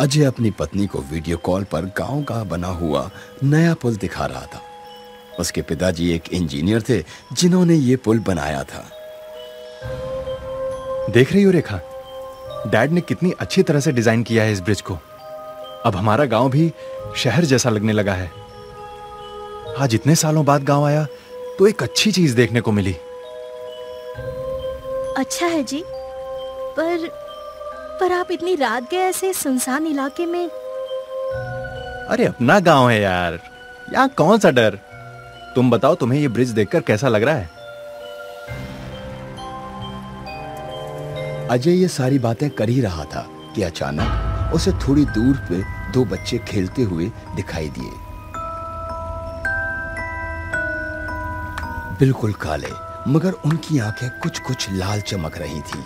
अजय अपनी पत्नी को वीडियो कॉल पर गांव का बना हुआ नया पुल दिखा रहा था। उसके पिताजी एक इंजीनियर थे जिन्होंने ये पुल बनाया था। देख रही हो रेखा, डैड ने कितनी अच्छी तरह से डिजाइन किया है इस ब्रिज को। अब हमारा गांव भी शहर जैसा लगने लगा है। आज इतने सालों बाद गांव आया तो एक अच्छी चीज देखने को मिली। अच्छा है जी, पर आप इतनी रात गए ऐसे सुनसान इलाके में? अरे अपना गांव है यार, यहाँ कौन सा डर। तुम बताओ, तुम्हें ये ब्रिज देखकर कैसा लग रहा है? अजय ये सारी बातें कर ही रहा था कि अचानक उसे थोड़ी दूर पे दो बच्चे खेलते हुए दिखाई दिए। बिल्कुल काले, मगर उनकी आंखें कुछ कुछ लाल चमक रही थी।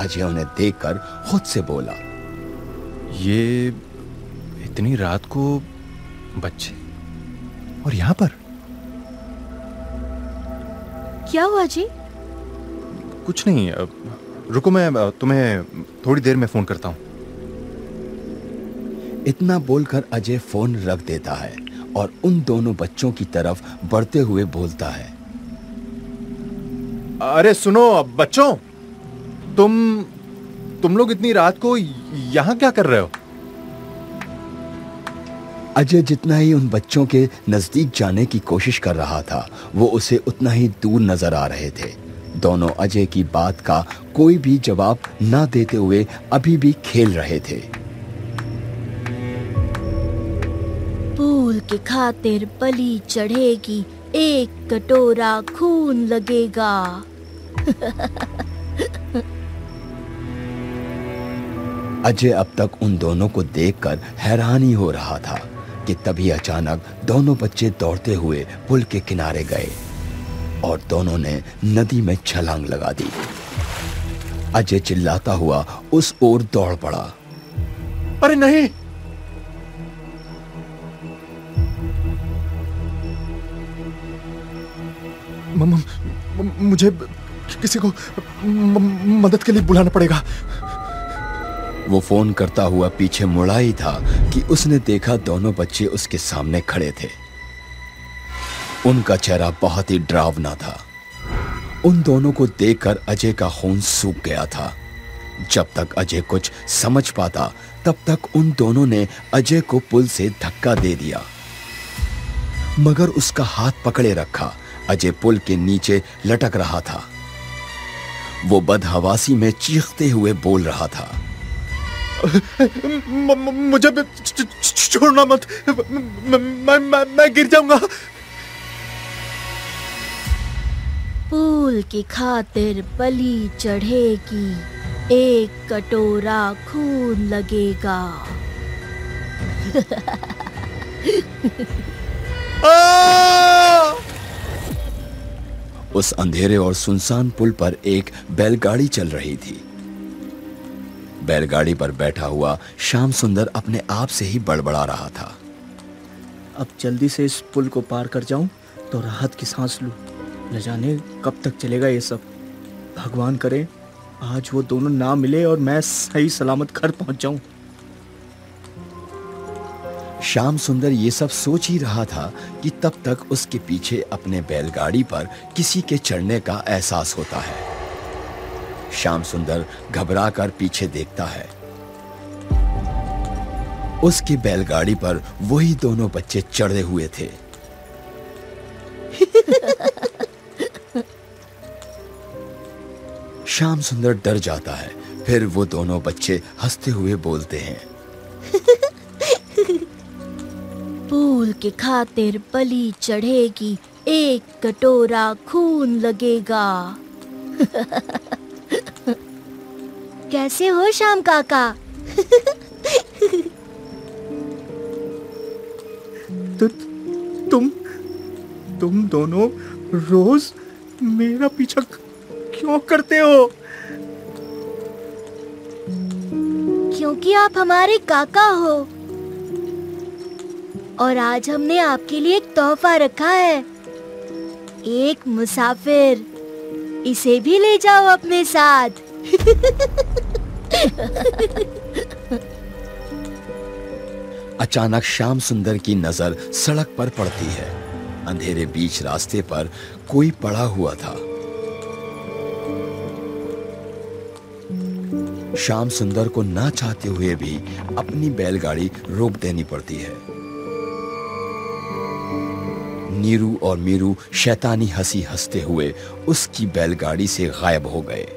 अजय उन्हें देखकर खुद से बोला, ये इतनी रात को बच्चे और यहां पर? क्या हुआ जी? कुछ नहीं, रुको, मैं तुम्हें थोड़ी देर में फोन करता हूं। इतना बोलकर अजय फोन रख देता है और उन दोनों बच्चों की तरफ बढ़ते हुए बोलता है, अरे सुनो बच्चों, तुम लोग इतनी रात को यहां क्या कर रहे हो? अजय जितना ही उन बच्चों के नजदीक जाने की कोशिश कर रहा था, वो उसे उतना ही दूर नजर आ रहे थे। दोनों अजय की बात का कोई भी जवाब ना देते हुए अभी भी खेल रहे थे। फूल के खातिर बलि चढ़ेगी, एक कटोरा खून लगेगा। अजय अब तक उन दोनों को देखकर हैरान ही हो रहा था कि तभी अचानक दोनों बच्चे दौड़ते हुए पुल के किनारे गए और दोनों ने नदी में छलांग लगा दी। अजय चिल्लाता हुआ उस ओर दौड़ पड़ा। अरे नहीं! मुझे किसी को मदद के लिए बुलाना पड़ेगा। वो फोन करता हुआ पीछे मुड़ा ही था कि उसने देखा दोनों बच्चे उसके सामने खड़े थे। उनका चेहरा बहुत ही डरावना था। उन दोनों को देखकर अजय का खून सूख गया था। जब तक अजय कुछ समझ पाता तब तक उन दोनों ने अजय को पुल से धक्का दे दिया, मगर उसका हाथ पकड़े रखा अजय पुल के नीचे लटक रहा था। वो बदहवासी में चीखते हुए बोल रहा था, मुझे छोड़ना मत, मैं गिर जाऊंगा। फूल की खातिर बलि चढ़ेगी, एक कटोरा खून लगेगा। उस अंधेरे और सुनसान पुल पर एक बैलगाड़ी चल रही थी। बैलगाड़ी पर बैठा हुआ श्याम सुंदर अपने आप से ही बड़बड़ा रहा था। अब जल्दी से इस पुल को पार कर जाऊं तो राहत की सांस लूं। न जाने कब तक चलेगा ये सब। भगवान करे आज वो दोनों ना मिले और मैं सही सलामत घर पहुंच जाऊं। श्याम सुंदर ये सब सोच ही रहा था कि तब तक उसके पीछे अपने बैलगाड़ी पर किसी के चढ़ने का एहसास होता है। श्याम सुंदर घबराकर पीछे देखता है। उसकी बैलगाड़ी पर वही दोनों बच्चे चढ़े हुए थे। श्याम सुंदर डर जाता है। फिर वो दोनों बच्चे हंसते हुए बोलते हैं, फूल के खातिर बलि चढ़ेगी, एक कटोरा खून लगेगा। कैसे हो श्याम काका? तुम दोनों रोज मेरा पीछा क्यों करते हो? क्योंकि आप हमारे काका हो और आज हमने आपके लिए एक तोहफा रखा है, एक मुसाफिर। इसे भी ले जाओ अपने साथ। अचानक श्याम सुंदर की नजर सड़क पर पड़ती है। अंधेरे बीच रास्ते पर कोई पड़ा हुआ था। श्याम सुंदर को ना चाहते हुए भी अपनी बैलगाड़ी रोक देनी पड़ती है। नीरू और मीरू शैतानी हंसी हंसते हुए उसकी बैलगाड़ी से गायब हो गए।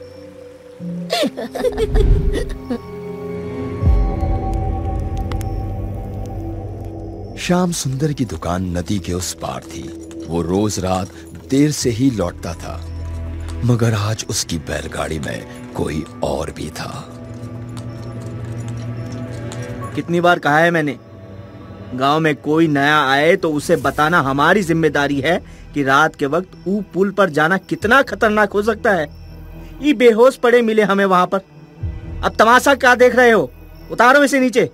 श्याम सुंदर की दुकान नदी के उस पार थी। वो रोज रात देर से ही लौटता था, मगर आज उसकी बैलगाड़ी में कोई और भी था। कितनी बार कहा है मैंने, गांव में कोई नया आए तो उसे बताना हमारी जिम्मेदारी है कि रात के वक्त ऊ पुल पर जाना कितना खतरनाक हो सकता है। ये बेहोश पड़े मिले हमें वहां पर। अब तमाशा क्या देख रहे हो? उतारो इसे नीचे।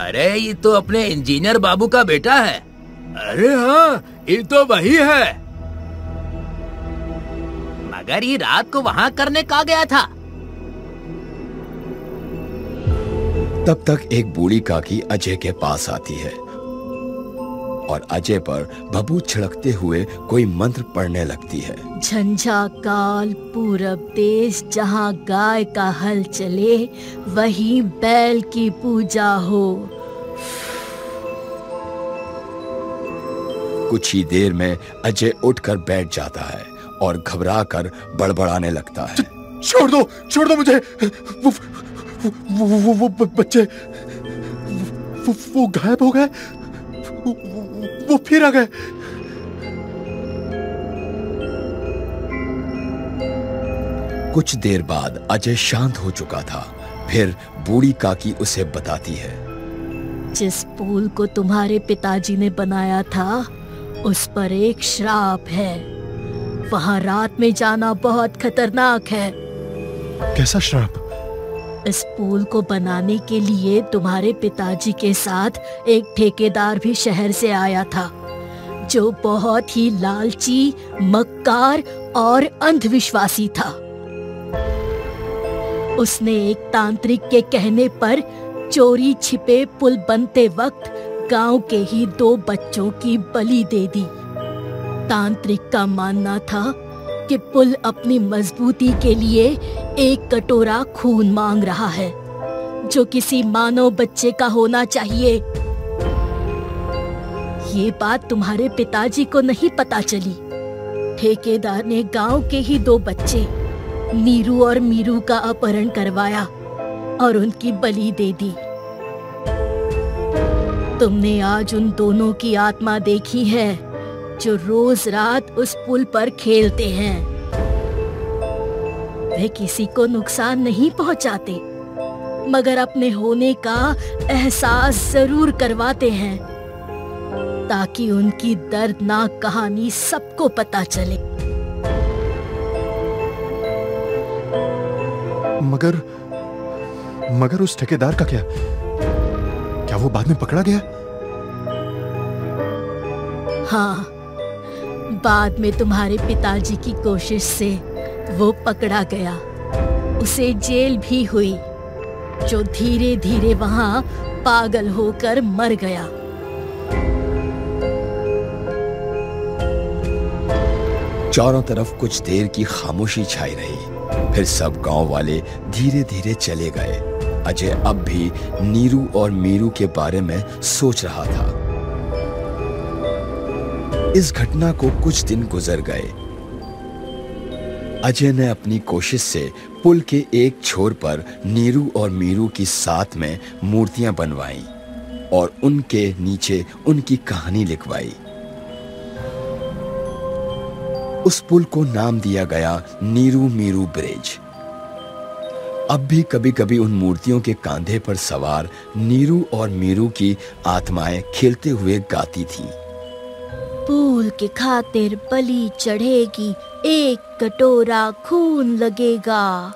अरे ये तो अपने इंजीनियर बाबू का बेटा है। अरे हाँ, ये तो वही है। मगर ये रात को वहाँ करने का गया था। तब तक एक बूढ़ी काकी अजय के पास आती है और अजय पर भभूत छिड़कते हुए कोई मंत्र पढ़ने लगती है। झंझा काल पूरब देश, जहाँ गाय का हल चले वहीं बैल की पूजा हो। कुछ ही देर में अजय उठकर बैठ जाता है और घबराकर बड़बड़ाने लगता है। छोड़ दो मुझे। वो बच्चे वो गायब हो गए। वो फिर आ गए। कुछ देर बाद अजय शांत हो चुका था। फिर बूढ़ी काकी उसे बताती है, जिस पुल को तुम्हारे पिताजी ने बनाया था उस पर एक श्राप है। वहाँ रात में जाना बहुत खतरनाक है। कैसा श्राप? इस पुल को बनाने के लिए तुम्हारे पिताजी के साथ एक ठेकेदार भी शहर से आया था, जो बहुत ही लालची, मक्कार और अंधविश्वासी था। उसने एक तांत्रिक के कहने पर चोरी छिपे पुल बनते वक्त गांव के ही 2 बच्चों की बलि दे दी। तांत्रिक का मानना था कि पुल अपनी मजबूती के लिए एक कटोरा खून मांग रहा है, जो किसी मानव बच्चे का होना चाहिए। ये बात तुम्हारे पिताजी को नहीं पता चली। ठेकेदार ने गांव के ही 2 बच्चे नीरू और मीरू का अपहरण करवाया और उनकी बलि दे दी। तुमने आज उन दोनों की आत्मा देखी है, जो रोज रात उस पुल पर खेलते हैं। वे किसी को नुकसान नहीं पहुंचाते, मगर अपने होने का एहसास जरूर करवाते हैं, ताकि उनकी दर्दनाक कहानी सबको पता चले। मगर उस ठेकेदार का क्या? क्या वो बाद में पकड़ा गया? हाँ, बाद में तुम्हारे पिताजी की कोशिश से वो पकड़ा गया। उसे जेल भी हुई, जो धीरे धीरे वहाँ पागल होकर मर गया। चारों तरफ कुछ देर की खामोशी छाई रही। फिर सब गांव वाले धीरे धीरे चले गए। अजय अब भी नीरू और मीरू के बारे में सोच रहा था। इस घटना को कुछ दिन गुजर गए। अजय ने अपनी कोशिश से पुल के एक छोर पर नीरू और मीरू की साथ में मूर्तियां बनवाई और उनके नीचे उनकी कहानी लिखवाई। उस पुल को नाम दिया गया नीरू मीरू ब्रिज। अब भी कभी कभी उन मूर्तियों के कंधे पर सवार नीरू और मीरू की आत्माएं खेलते हुए गाती थीं। पुल के खातिर बलि चढ़ेगी, एक कटोरा खून लगेगा।